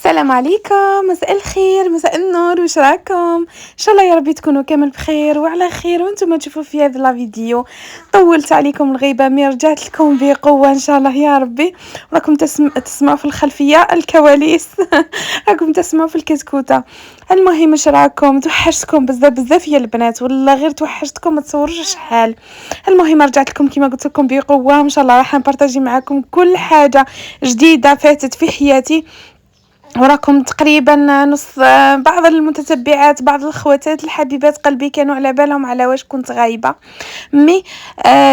السلام عليكم، مساء الخير، مساء النور، واش راكم؟ إن شاء الله يا ربي تكونوا كامل بخير وعلى خير وانتم تشوفوا في هذا لا فيديو. طولت عليكم الغيبة مي رجعت لكم بقوة إن شاء الله يا ربي. راكم تسمعوا في الخلفية الكواليس راكم تسمعوا في الكتكوتة. المهم اش راكم؟ توحشتكم بزاف بزاف يا البنات، والله غير توحشتكم ما تصوروش شحال. المهم رجعت لكم كما قلت لكم بقوة، ان شاء الله راح نبارطاجي معكم كل حاجة جديدة فاتت في حياتي. وراكم تقريبا نص بعض المتتبعات، بعض الخواتات الحبيبات قلبي كانوا على بالهم على واش كنت غايبه، مي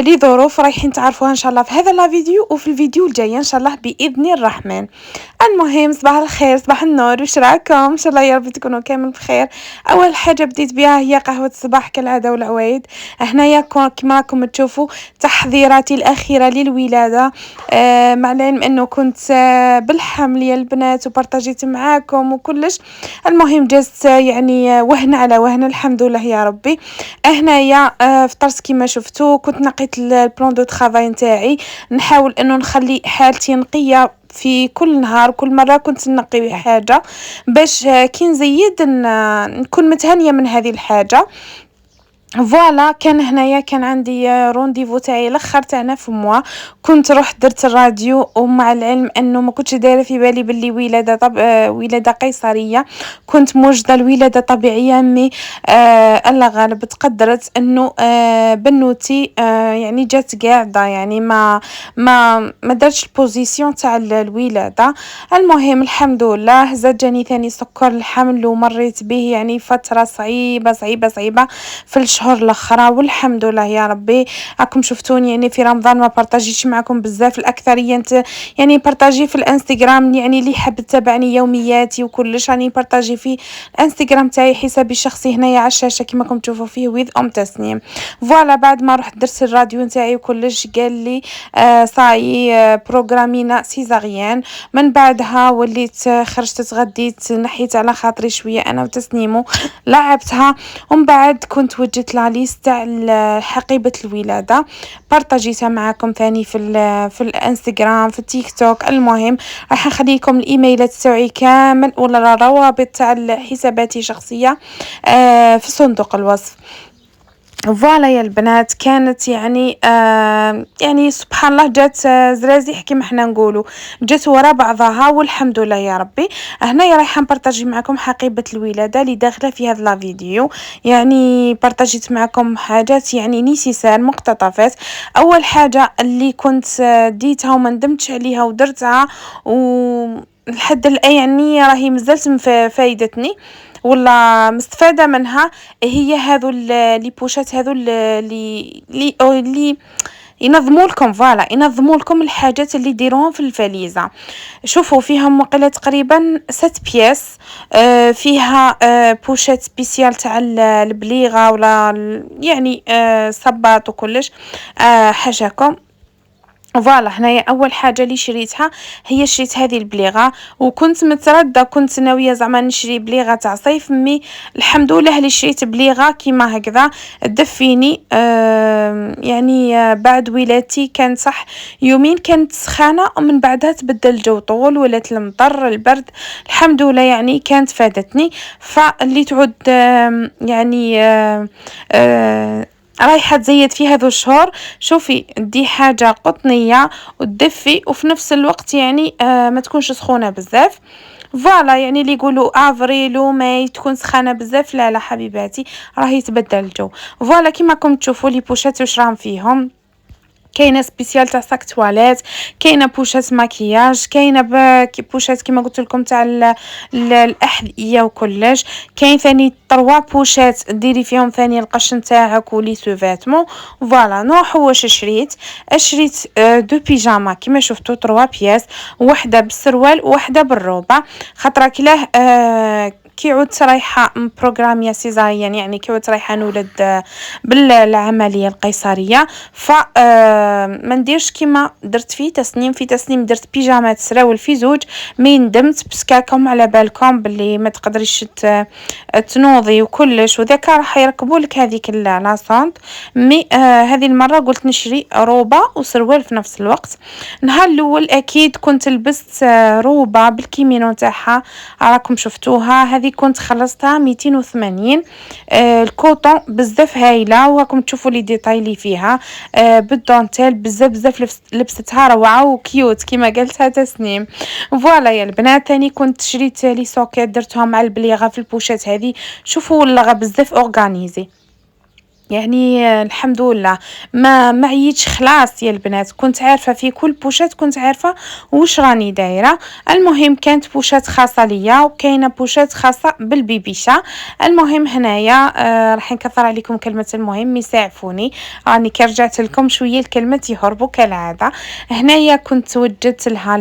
لظروف رايحين تعرفوها ان شاء الله في هذا لا فيديو وفي الفيديو الجاي ان شاء الله باذن الرحمن. المهم صباح الخير، صباح النور، واش راكم؟ ان شاء الله يا رب تكونوا كامل بخير. اول حاجه بديت بها هي قهوه الصباح كالعاده والعوايد. هنايا كما راكم تشوفوا تحضيراتي الاخيره للولاده، مع العلم انه كنت بالحمل يا البنات وبارطاجيت معاكم وكلش. المهم جازت يعني وهن على وهن الحمد لله يا ربي. هنايا فطرت كما شفتوا، كنت نقيت البلان دو ترافاي نتاعي، نحاول انه نخلي حالتي نقيه في كل نهار، كل مره كنت نقي حاجه باش كي نزيد نكون متهنيه من هذه الحاجه. فوالا كان هنايا كان عندي رونديفو تاعي الاخر تاعنا في موا، كنت رحت درت الراديو، ومع العلم انه ما كنتش دايره في بالي باللي ولاده ولاده قيصريه، كنت موجده الولاده طبيعيه. مي الله غالب تقدرت انه بنوتي يعني جات قاعده، يعني ما دارتش البوزيسيون تاع الولاده. المهم الحمد لله زاد جاني ثاني سكر الحمل ومريت به يعني فتره صعيبه صعيبه صعيبه في الشهور الاخرى، والحمد لله يا ربي. راكم شفتوني يعني في رمضان ما بارطاجيتش معكم بزاف، الاكثريه يعني بارطاجي في الانستغرام، يعني اللي حاب تتابعني يومياتي وكلش راني بارطاجي في الانستغرام تاعي حسابي الشخصي هنايا على الشاشه كما راكم تشوفوا فيه ويذ تسنيم. فوالا بعد ما رحت درت الراديو نتاعي وكلش قال لي صاي بروغرامينا سيزاريان. من بعدها وليت خرجت تغديت، نحيت على خاطري شويه انا وتسنيمو لعبتها، ومن بعد كنت وجدت لا ليست تاع حقيبه الولاده بارطاجيتها معكم ثاني في الانستغرام في التيك توك. المهم راح نخلي لكم الايميلات تاعي كامل ولا الروابط تاع حساباتي الشخصيه في صندوق الوصف. فوالا يا البنات كانت يعني سبحان الله جات زرازيح كيما حنا نقولوا، جات ورا بعضها والحمد لله يا ربي. هنايا رايحه نبارطاجي معكم حقيبه الولاده اللي داخله في هذا لا فيديو، يعني بارطاجيت معكم حاجات يعني نيسيسار مقتطفات. اول حاجه اللي كنت ديتها وما ندمتش عليها ودرتها لحد الان يعني راهي مازالت فايدتني والله مستفاده منها، هي هذو لي بوشات هذو اللي ينظموا لكم، فوالا ينظموا لكم الحاجات اللي ديروهم في الفاليزه. شوفوا فيهم وقيله تقريبا 6 بياس، فيها بوشات سبيسيال تاع البليغه ولا يعني صباط وكلش حاجاكم. فوالا هنايا اول حاجه اللي شريتها هي شريت هذه البليغه، وكنت متردده، كنت ناويه زعما نشري بليغه تاع صيف، مي الحمد لله اللي شريت بليغه كيما هكذا دفيني. يعني بعد ولادتي كان صح يومين كانت سخانه ومن بعدها تبدل الجو طول ولات المطر البرد، الحمد لله يعني كانت فادتني. فاللي تعود يعني رايحه تزيد في هذو الشهور، شوفي دي حاجه قطنيه وتدفي وفي نفس الوقت يعني ما تكونش سخونه بزاف. فوالا يعني اللي يقولوا افريل وماي تكون سخانه بزاف، لا لا حبيباتي راهي تبدل الجو. فوالا كيما راكم تشوفوا لي بوشات واش راهم فيهم، كاينه سبيسيال تاع ساك تواليت، كاينه بوشات ماكياج، كاينه بوشات كيما قلت لكم تاع الاحذيه وكلش، كاين ثاني 3 بوشات ديري فيهم ثاني القش نتاعك ولي سوفيتمون. فوالا نروحوا واش شريت 2 بيجاما كيما شفتوا 3 بياس، وحده بالسروال وحده بالروبه، خاطر كلاه كي عدت رايحة بروغرامية سيزاريان، يعني كي عدت رايحة نولد بالعملية القيصرية، ف ما نديرش كيما درت في تسنيم درت بيجامات تسراول في زوج، مي ندمت بسكاكم على بالكم باللي ما تقدريش تنوضي وكلش، وذاك راح يركبوا لك هذيك لاصونت. مي هذه المره قلت نشري روبه وسروال في نفس الوقت. النهار الاول اكيد كنت لبست روبه بالكيمينو تاعها، راكم شفتوها، هذه كنت خلصتها 280. الكوطون بزاف هايله، وراكم تشوفوا لي ديتاي لي فيها بالدونتيل بزاف لبستها روعه وكيوت كيما قالتها تسنيم. فوالا يا البنات، ثاني كنت شريت لي سوكيت درتهم مع البليغه في البوشات هذه، شوفوا والله بزاف اورغانيزي، يعني الحمد لله ما عييتش خلاص يا البنات. كنت عارفه في كل بوشات كنت عارفه واش راني دايره. المهم كانت بوشات خاصه ليا وكاينه بوشات خاصه بالبيبيشه. المهم هنايا راح نكثر عليكم كلمه المهم، يساعفوني راني كي رجعت لكم شويه الكلمات يهربوا كالعاده. هنايا كنت وجدت لها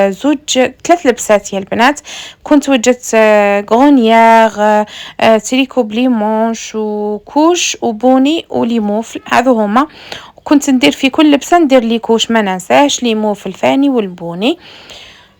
زوج 3 لبسات يا البنات. كنت وجدت غونيير، تريكو بلي مونش وكوش وبوني وليموفل، هذو هما. كنت ندير في كل لبسه ندير لي كوش ما ننساش ليموفل الفاني والبوني.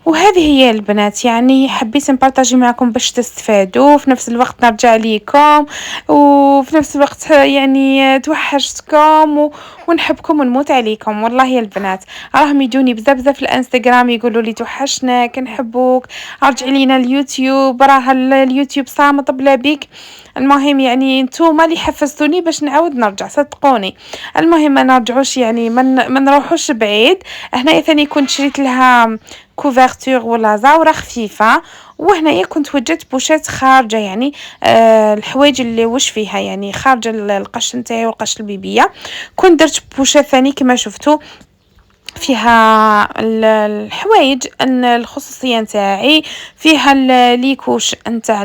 وهذه هي البنات، يعني حبيت نبارطاجي معكم باش تستفادوا، في نفس الوقت نرجع ليكم، وفي نفس الوقت يعني توحشتكم ونحبكم ونموت عليكم. والله يا البنات راهم يجوني بزاف في الانستغرام يقولوا لي توحشناك نحبوك، ارجعي لينا اليوتيوب، راه اليوتيوب صامت بلا بيك. المهم يعني نتوما اللي حفزتوني باش نعاود نرجع، صدقوني. المهم ما نرجعوش، يعني ما نروحوش بعيد. هنايا ثاني كنت شريت لها كوفرتور ولا زاوره خفيفه، وهنايا كنت وجدت بوشات خارجه، يعني الحوايج اللي وش فيها يعني خارجه القش نتاعي والقش البيبيه. كنت درت بوشات ثاني كما شفتوا فيها الحوايج الخصوصيه نتاعي، فيها ليكوش نتاع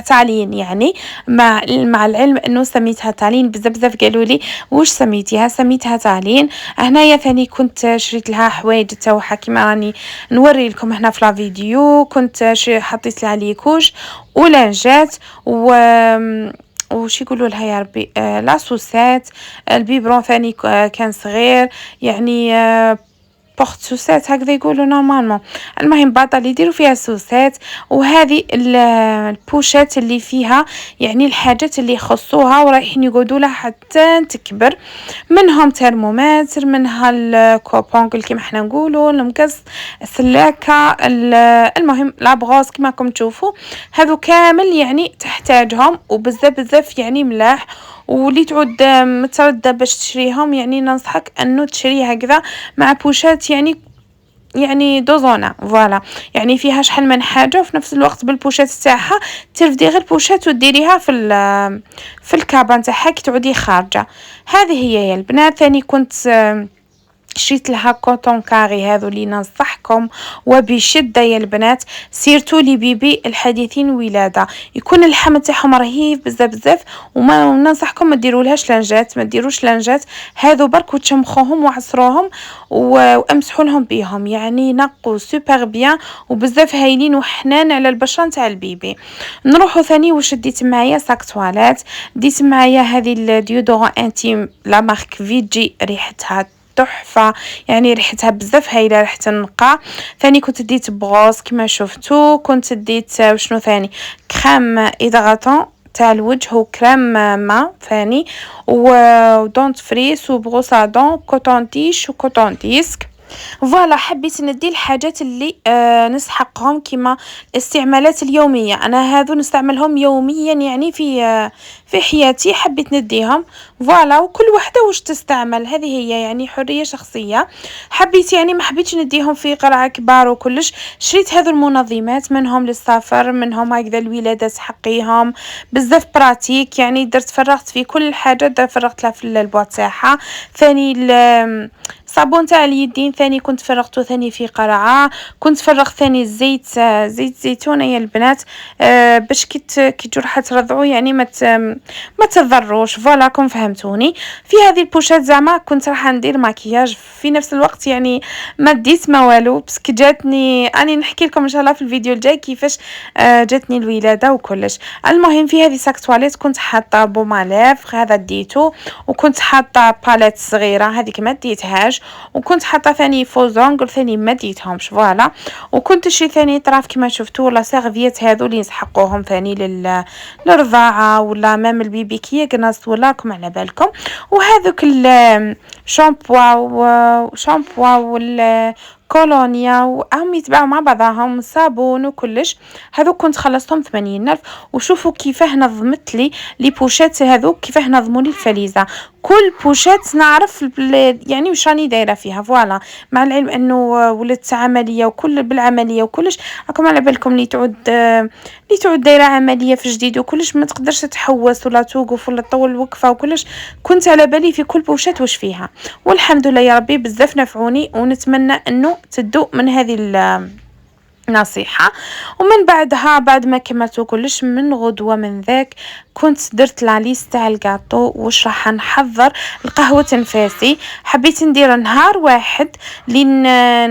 تالين، يعني مع العلم انه سميتها تالين. بزاف قالوا لي واش سميتيها، سميتها تالين. هنايا ثاني كنت شريت لها حوايج تاعها كيما راني نوري لكم هنا في لا فيديو. كنت حطيت لها ليكوش ولانجات وش يقولوا لها يا ربي، لاسوسات. البيبرون ثاني كان صغير، يعني بورت سوسات هكذا يقولوا نورمالمون. المهم باطا اللي يديروا فيها سوسات. وهذه البوشات اللي فيها يعني الحاجات اللي يخصوها ورايحين يقعدوا لها حتى تكبر، منهم ترمومتر، منها الكوبونكل كيما احنا نقولوا، المقص، السلاكه، المهم لابغوز كيما راكم تشوفوا. هذو كامل يعني تحتاجهم وبزاف يعني ملاح. واللي تعود متردة باش تشريهم يعني ننصحك انه تشري هكذا مع بوشات، يعني دوزونا فوالا، يعني فيها شحال من حاجه، وفي نفس الوقت بالبوشات تاعها ترفدي غير بوشات وديريها في الكابان تاعها كي تعودي خارجه. هذه هي يا البنات. ثاني كنت شريت لها كوتون كاري، هذو اللي ننصحكم وبشده يا البنات، سيرتو لي بيبي الحديثين ولاده يكون اللحم تاعهم رهيب بزاف. وما ننصحكم ما ديرولهاش لانجات، ما ديروش لانجات، هذو برك وتشمخوهم وعصروهم وامسحوا لهم بيهم، يعني نقوا سوبر بيان وبزاف هايلين وحنان على البشره نتاع البيبي. نروحوا ثاني واش ديت معايا ساك تواليت. ديت معايا هذه الديودورون انتيم لا مارك فيجي، ريحتها تحفه، يعني ريحتها بزاف هايله، ريحه النقاء. ثاني كنت ديت بغوز كما شفتوا. كنت ديت وشنو ثاني، كريم ايدغاتون تاع الوجه وكريم ما ثاني، ودونت فريس وبروسادون كوتون تيش وكوتون ديسك. فوالا حبيت ندي الحاجات اللي نسحقهم كما الاستعمالات اليوميه، انا هذو نستعملهم يوميا يعني في حياتي، حبيت نديهم. فوالا وكل وحده واش تستعمل، هذه هي يعني حريه شخصيه. حبيت يعني ما حبيتش نديهم في قرعه كبار وكلش. شريت هذو المنظمات، منهم للسفر، منهم هكذا الولادات حقيهم، بزاف براتيك، يعني درت فرغت في كل حاجه، فرغت لها في البواط تاعها. ثاني صابون تاع اليدين ثاني كنت فرغته ثاني في قرعه. كنت فرغ ثاني الزيت، زيت زيتون يا البنات، باش كي تجو راح ترضعوا يعني ما تضروش. فوالا كون فهمتوني. في هذه البوشات زعما كنت راح ندير ماكياج في نفس الوقت، يعني ما ديت ما والو، بس جاتني اني نحكي لكم ان شاء الله في الفيديو الجاي كيفاش جاتني الولاده وكلش. المهم في هذه ساك تواليت كنت حاطه بوماليف هذا ديتو، وكنت حاطه باليت صغيره هذيك ما ديتهاش، وكنت حاطه ثاني فوزونغل ثاني ما ديتهمش. فوالا وكنت شي ثاني طراف كما شفتوا ولا سيرفيت هذو اللي نسحقوهم ثاني للرضاعه ولا مام البيبي كي يقنص ولا راكم على بالكم. وهذوك الشامبوا كولونيا وهم يتباعوا مع بعضهم صابون وكلش. هذو كنت خلصتهم 80,000. وشوفوا كيفاه نظمت لي بوشات هذو، كيفاه نظموا لي الفليزه. كل بوشات نعرف يعني واش راني دايره فيها. فوالا مع العلم انه ولدت عمليه وكل بالعمليه وكلش راكم على بالكم اللي تعود دايره عمليه في جديد وكلش ما تقدرش تحوس ولا توقف ولا تطول وقفه وكلش. كنت على بالي في كل بوشات واش فيها، والحمد لله يا ربي بزاف نفعوني، ونتمنى انه تدو من هذه نصيحة. ومن بعدها بعد ما كملت كلش من غدوة من ذاك كنت درت لا ليست تاع الكاطو واش راح نحضر القهوة تنفاسي. حبيت ندير نهار واحد اللي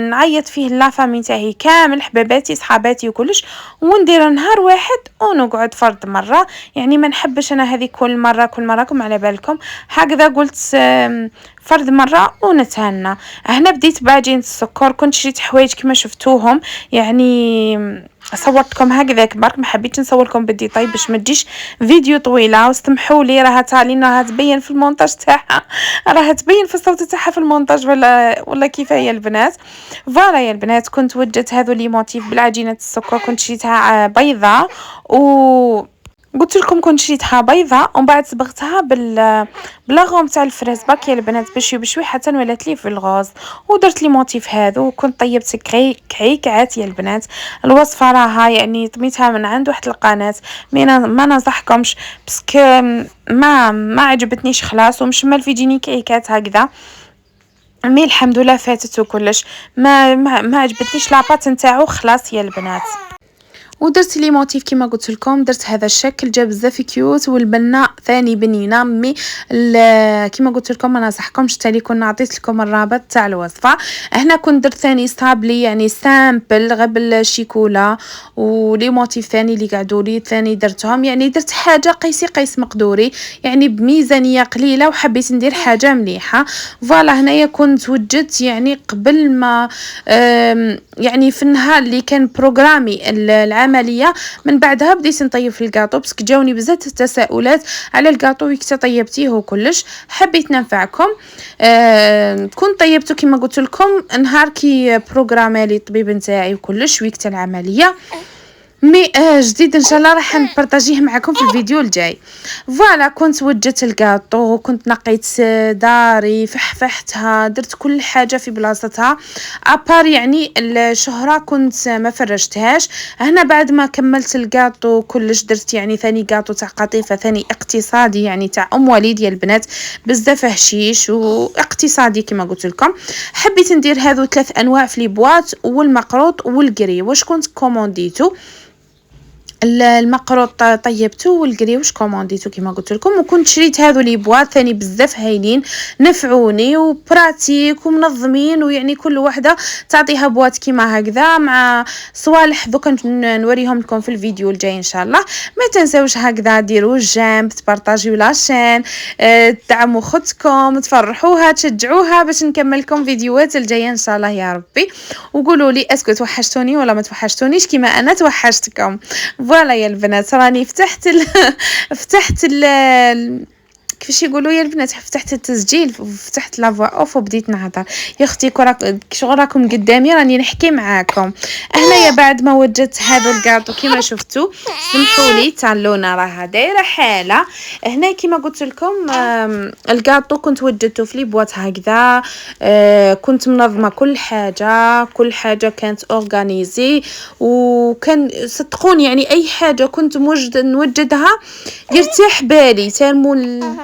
نعيط فيه لافامي تاعي كامل، حباباتي صحاباتي وكلش، وندير نهار واحد ونقعد فرد مرة. يعني ما نحبش انا هذه كل مرة كم على بالكم. هكذا قلت فرد مرة ونتهنى. هنا بديت بعجين السكر. كنت شريت حوايج كما شفتوهم، يعني صورتكم هكذاك برك، ما حبيتش نصور لكم بالديتاي باش ما تجيش فيديو طويله. واستمحوا لي راها تالين راها تبين في المونتاج تاعها، راها تبين في الصوت تاعها في المونتاج ولا كيف هي البنات. فوالا يا البنات كنت وجدت هذو لي موتيف بالعجينه السكر. كنت شريتها بيضاء و قلت لكم كنت شريتها بيضاء ومن بعد صبغتها بلاغوم تاع الفريز باك يا البنات بشوي حتى ولات لي في الغوز. ودرت لي موتيف هذو وكنت طيبت كعيكات يا البنات. الوصفه راها يعني طميتها من عند واحد القناه، ما ننصحكمش باسكو ما عجبتنيش خلاص، ومش مال في جيني كعيكات هكذا. مي الحمد لله فاتت وكلش ما عجبتنيش لاباط نتاعو خلاص يا البنات. ودرت لي موتيف كما قلت لكم، درت هذا الشكل جا بزاف كيوت، والبنه ثاني بنينه. مي كما قلت لكم ما نصحكمش تالي كنا عطيت لكم الرابط تاع الوصفه. هنا كنت درت ثاني ستابلي يعني سامبل غير بالشيكولا، ولي موتيف ثاني اللي قعدوا لي ثاني درتهم، يعني درت حاجه قيس مقدوري يعني بميزانيه قليله، وحبيت ندير حاجه مليحه. فوالا هنايا كنت وجدت يعني قبل ما يعني في النهار اللي كان بروغرامي العمليه، من بعدها بديت نطيب في الكاطو باسكو جاوني بزاف تساؤلات على الكاطو وكيف طيبتيه وكلش. حبيت ننفعكم. كنت طيبته كما قلت لكم نهار كي بروغرامي لي الطبيب نتاعي وكلش وقت العمليه. مي جديد ان شاء الله راح نبارطاجيه معكم في الفيديو الجاي. فوالا كنت وجدت الكاطو، كنت نقيت داري، فحفحتها، درت كل حاجه في بلاصتها ابار يعني الشهره كنت ما فرجتهاش. هنا بعد ما كملت الكاطو كلش درت يعني ثاني كاطو تاع قطيفه ثاني اقتصادي يعني تاع وليد يا البنات بزاف هشيش واقتصادي كما قلت لكم. حبيت ندير هذو 3 انواع في لي بواط والمقروط والقري. واش كنت كومونديتو المقروط طيبته والقري واش كومونديتو كما قلت لكم. وكنت شريت هذو لي بواط ثاني بزاف هايلين نفعوني وبراتيك ومنظمين، ويعني كل وحده تعطيها بواط كيما هكذا مع صوالح دوكا نوريهم لكم في الفيديو الجاي ان شاء الله. ما تنساوش هكذا ديروا جيم، تبارطاجيو لاشين، تدعموا اختكم، تفرحوها، تشجعوها باش نكمل لكم فيديوهات الجايه ان شاء الله يا ربي. وقولوا لي اسكو توحشتوني ولا ما توحشتونيش كيما انا توحشتكم. فوالا يا البنات راني فتحت كيفاش يقولوا يا البنات فتحت التسجيل وفتحت لا فوا اوف وبديت نهضر. يا اختي شغل راكم قدامي راني نحكي معاكم. هنايا بعد ما وجدت هذا الكاطو كما شفتوا سمحوا لي تالونا راها دايره حاله. هنا كما قلت لكم الكاطو كنت وجدته في لي بواط هكذا. كنت منظمه كل حاجه كانت اورغانيزي، وكان صدقوني يعني اي حاجه كنت نوجدها يرتاح بالي. تالمو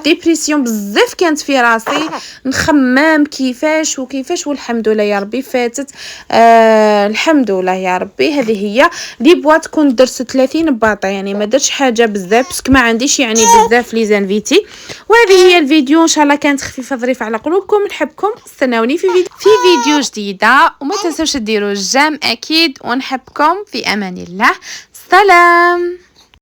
ديبرسيون بزاف كانت في راسي، نخمم كيفاش وكيفاش، والحمد لله يا ربي فاتت. الحمد لله يا ربي. هذه هي لي بواط كنت درت 30 باطه، يعني ما درتش حاجه بزاف باسكو ما عنديش يعني بزاف لي زانفيتي. وهذه هي الفيديو ان شاء الله كانت خفيفه ظريفه على قلوبكم. نحبكم، استناوني في فيديو جديده، وما تنسوش ديروا الجيم اكيد، ونحبكم في امان الله. سلام.